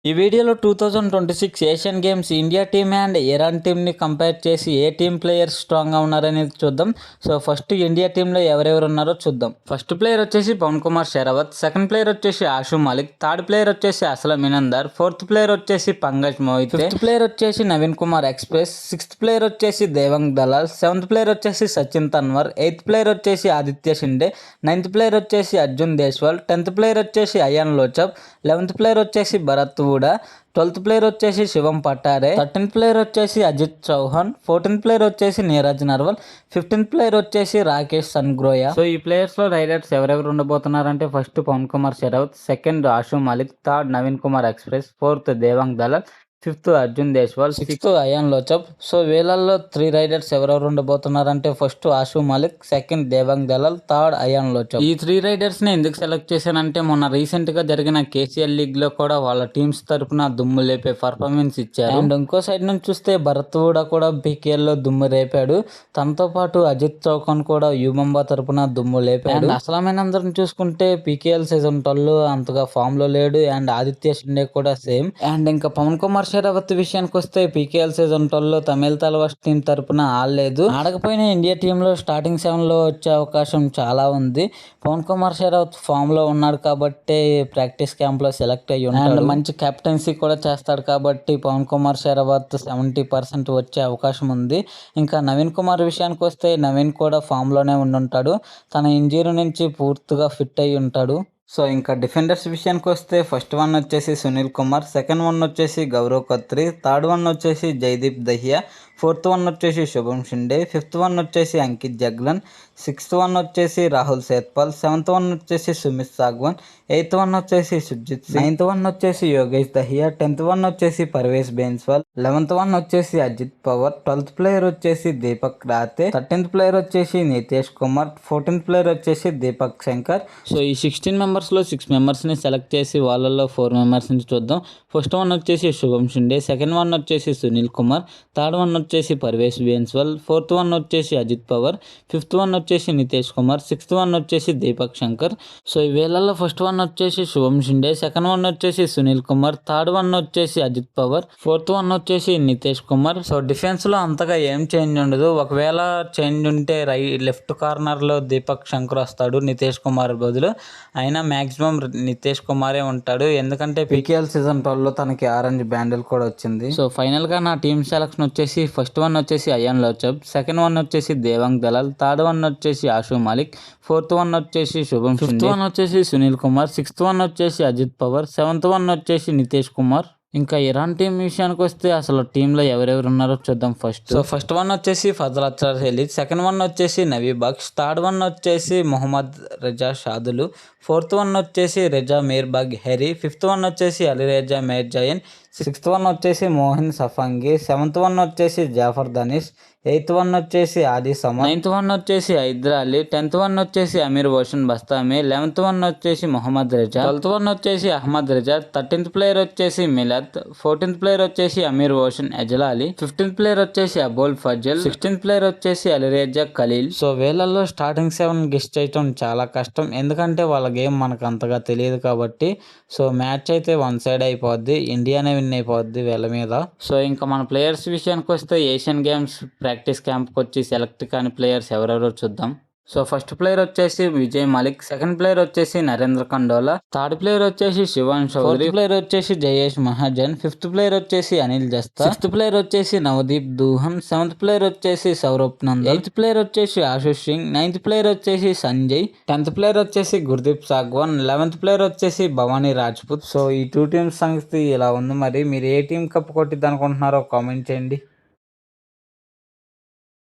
ఈ వీడియోలో 2026 Asian games India team and Iran టీమ్ని కంపేర్ చేసి ఏ టీమ్ ప్లేయర్స్ స్ట్రాంగ్గా ఉన్నారనేది చూద్దాం. సో ఫస్ట్ ఇండియా టీంలో ఎవరెవరు ఉన్నారో చూద్దాం. ఫస్ట్ ప్లేయర్ వచ్చేసి పవన్ కుమార్ షెరావత్, సెకండ్ ప్లేయర్ వచ్చేసి ఆషు మాలిక్, థర్డ్ ప్లేయర్ వచ్చేసి అస్లం ఇనందర్, ఫోర్త్ ప్లేయర్ వచ్చేసి పంకజ్ మోహితే, ఫిఫ్త్ ప్లేయర్ వచ్చేసి Naveen Kumar express, sixth player వచ్చేసి దేవంగ్ దలాల్, సెవెంత్ ప్లేయర్ వచ్చేసి సచిన్ తన్వర్, ఎయిత్ ప్లేయర్ వచ్చేసి ఆదిత్య షిండే, నైన్త్ ప్లేయర్ వచ్చేసి అర్జున్ దేశ్వాల్, 10th ప్లేయర్ వచ్చేసి అయాన్ లోచబ్, 11th ప్లేయర్ వచ్చేసి భరత్ వూడా, 12th ప్లేయర్ వచ్చేసి శివం పట్టారే, 13th ప్లేయర్ వచ్చేసి అజిత్ చౌహాన్, 14th ప్లేయర్ వచ్చేసి నీరజ్ నర్వాల్, 15th ప్లేయర్ వచ్చేసి రాకేష్ సన్గ్రోయా. సో ఈ ప్లేయర్స్ లో రైడర్స్ ఎవరెవరు ఉండబోతున్నారంటే first Pawan Kumar Sehrawat, second Ashu Malik, third Naveen Kumar express, fourth Devank Dalal, fifth Arjun Deshwal, sixth Aayan Lochab. So వీళ్ళల్లో 3 రైడర్స్ ఎవరెవరు ఉండబోతున్నారంటే first Ashu Malik, second Devank Dalal, third Aayan Lochab. ఈ 3 రైడర్స్ ని ఎందుకు సెలెక్ట్ చేశానంటే మొన్న రీసెంట్ గా జరిగిన కేసీఎల్ లీగ్ లో కూడా వాళ్ళ టీమ్స్ తరపున దుమ్ము లేపే పర్ఫార్మెన్స్ ఇచ్చారు. అండ్ ఇంకో సైడ్ నుంచి చూస్తే భరత్ వూడా కూడా పీకేఎల్ లో దుమ్ము రేపాడు. తనతో పాటు అజిత్ చౌహాన్ కూడా యూమంబా తరపున దుమ్ము లేపాడు. అసలమైనందరిని చూసుకుంటే పీకేఎల్ సీజన్ 12 అంతగా ఫామ్ లో లేడు. అండ్ ఆదిత్య షిండే కూడా సేమ్. అండ్ ఇంకా పవన్ కుమార్ షెరావత్ విషయానికి వస్తే పీకేఎల్ సీజన్ 12 తమిళ తలవాస్ టీం తరపున ఆడలేదు. ఆడకపోయినా ఇండియా టీంలో స్టార్టింగ్ 7లో వచ్చే అవకాశం చాలా ఉంది. పవన్ కుమార్ షెరావత్ ఫామ్ లో ఉన్నాడు కాబట్టి ప్రాక్టీస్ క్యాంప్ లో సెలెక్ట్ అయ్యి ఉన్నాడు. మంచి కెప్టెన్సీ కూడా చేస్తాడు కాబట్టి పవన్ కుమార్ షెరావత్ 70% వచ్చే అవకాశం ఉంది. ఇంకా నవీన్ కుమార్ విషయానికి వస్తే నవీన్ కూడా ఫామ్ లోనే ఉండుంటాడు. తన ఇంజరీ నుంచి పూర్తిగా ఫిట్ అయి ఉంటాడు. సో ఇంకా డిఫెండర్స్ విషయానికి వస్తే ఫస్ట్ వన్ వచ్చేసి సునీల్ కుమార్, సెకండ్ వన్ వచ్చేసి గౌరవ్ ఖత్రి, థర్డ్ వన్ వచ్చేసి జైదీప్ దహియా, ఫోర్త్ వన్ వచ్చేసి శుభం షిండే, ఫిఫ్త్ వన్ వచ్చేసి అంకిత్ జగ్లన్, సిక్స్త్ వన్ వచ్చేసి రాహుల్ సేత్పాల్, సెవెంత్ వన్ వచ్చేసి సుమిత్ సాగ్వన్, ఎయిత్ వన్ వచ్చేసి సుజిత్ సింగ్, నైన్త్ వన్ వచ్చేసి యోగేష్ దహియా, 10th వన్ వచ్చేసి పర్వేజ్ బెన్స్వాల్, 11th వన్ వచ్చేసి అజిత్ పవర్, 12th ప్లేయర్ వచ్చేసి దీపక్ రాతే, 13th ప్లేయర్ వచ్చేసి నితేష్ కుమార్, 14th ప్లేయర్ వచ్చేసి దీపక్ శంకర్. సో ఈ 16 మెంబర్స్ లో 6 మెంబర్స్ ని సెలెక్ట్ చేసి వాళ్ళలో 4 మెంబర్స్ ని చూద్దాం. ఫస్ట్ వన్ వచ్చేసి శుభం షిండే, సెకండ్ వన్ వచ్చేసి సునీల్ కుమార్, థర్డ్ వన్ వచ్చేసి పర్వేష్ బెన్స్వాల్, ఫోర్త్ వన్ వచ్చేసి అజిత్ పవర్, ఫిఫ్త్ వన్ వచ్చేసి నితేష్ కుమార్, సిక్స్త్ వన్ వచ్చేసి దీపక్ శంకర్. సో ఈ వేళల్లో ఫస్ట్ వన్ వచ్చేసి శుభం షిండే, సెకండ్ వన్ వచ్చేసి సునీల్ కుమార్, థర్డ్ వన్ వచ్చేసి అజిత్ పవర్, ఫోర్త్ వన్ వచ్చేసి నితేష్ కుమార్. సో డిఫెన్స్ లో అంతగా ఏం చేంజ్ ఉండదు. ఒకవేళ చేంజ్ ఉంటే లెఫ్ట్ కార్నర్ లో దీపక్ శంకర్ వస్తాడు నితేష్ కుమార్ బదులు. అయినా మాక్సిమం నితేష్ కుమారే ఉంటాడు. ఎందుకంటే పీకేఎల్ సీజన్ 12లో తనకి ఆరెంజ్ బ్యాండిల్ కూడా వచ్చింది. సో ఫైనల్ గా నా టీమ్ సెలక్షన్ వచ్చేసి ఫస్ట్ వన్ వచ్చేసి అయాన్ లోచబ్, సెకండ్ వన్ వచ్చేసి దేవాంగ్ దలాల్, థర్డ్ వన్ వచ్చేసి ఆషు మాలిక్, ఫోర్త్ వన్ వచ్చేసి శుభం, ఫిఫ్త్ వన్ వచ్చేసి సునీల్ కుమార్, సిక్స్త్ వన్ వచ్చేసి అజిత్ పవర్, 7th వన్ వచ్చేసి నితేష్ కుమార్. ఇంకా ఇరాన్ టీం విషయానికి వస్తే అసలు టీంలో ఎవరెవరు ఉన్నారో చూద్దాం ఫస్ట్. సో ఫస్ట్ వన్ వచ్చేసి ఫజల్ అచ్చర్ హెలీద్, సెకండ్ వన్ వచ్చేసి నవీ బక్ష్, థర్డ్ వన్ వచ్చేసి మొహమ్మద్ రజా షాదులు, ఫోర్త్ వన్ వచ్చేసి రెజా మీర్బాగ్ హెరీ, ఫిఫ్త్ వన్ వచ్చేసి అలీరేజా మేర్జాయన్, సిక్స్త్ వన్ వచ్చేసి మోహిన్ సఫంగి, 7th వన్ వచ్చేసి జాఫర్ దనీష్, 8th వన్ వచ్చేసి ఆది సమద్, 9th వన్ వచ్చేసి హైదర్ అలీ, 10th వన్ వచ్చేసి అమీర్ ఓషన్ బస్తామి, 11th వన్ వచ్చేసి మొహమ్మద్ రజా, 12th వన్ వచ్చేసి అహ్మద్ రజా, 13th ప్లేయర్ వచ్చేసి మిలత్, 14th ప్లేయర్ వచ్చేసి అమీర్ ఓషన్ ఎజలాలి, 15th ప్లేయర్ వచ్చేసి అబోల్ ఫజల్, 16th ప్లేయర్ వచ్చేసి అలీరేజా ఖలీల్. సో వీళ్ళల్లో స్టార్టింగ్ 7 గెస్ట్ చేయటం చాలా కష్టం. ఎందుకంటే వాళ్ళ గేమ్ మనకు అంతగా తెలియదు కాబట్టి. సో మ్యాచ్ అయితే వన్ సైడ్ అయిపోద్ది, ఇండియానే విన్ అయిపోద్ది వీళ్ళ మీద. సో ఇంకా మన ప్లేయర్స్ విషయానికి వస్తే ఏషియన్ గేమ్స్ ప్రాక్టీస్ క్యాంప్కి వచ్చి సెలెక్ట్ కాని ప్లేయర్స్ ఎవరెవరో చూద్దాం. సో ఫస్ట్ ప్లేయర్ వచ్చేసి విజయ్ మాలిక్, సెకండ్ ప్లేయర్ వచ్చేసి నరేంద్ర కండోలా, థర్డ్ ప్లేయర్ వచ్చేసి శివాన్ చౌదరి, ఫోర్త్ ప్లేయర్ వచ్చేసి జయేష్ మహాజన్, ఫిఫ్త్ ప్లేయర్ వచ్చేసి అనిల్ జస్తా, సిక్స్త్ ప్లేయర్ వచ్చేసి నవదీప్ దూహన్, 7th ప్లేయర్ వచ్చేసి సౌరభ్ నందన్, 8th ప్లేయర్ వచ్చేసి ఆశుష్ సింగ్, 9th ప్లేయర్ వచ్చేసి సంజయ్, 10th ప్లేయర్ వచ్చేసి గుర్దీప్ సాగ్వాన్, 11th ప్లేయర్ వచ్చేసి భవానీ రాజ్పుత్. సో ఈ 2 టీమ్స్ సంగతి ఇలా ఉంది. మరి మీరు ఏ టీం కప్ కొట్టిద్ది అనుకుంటున్నారో కామెంట్ చేయండి.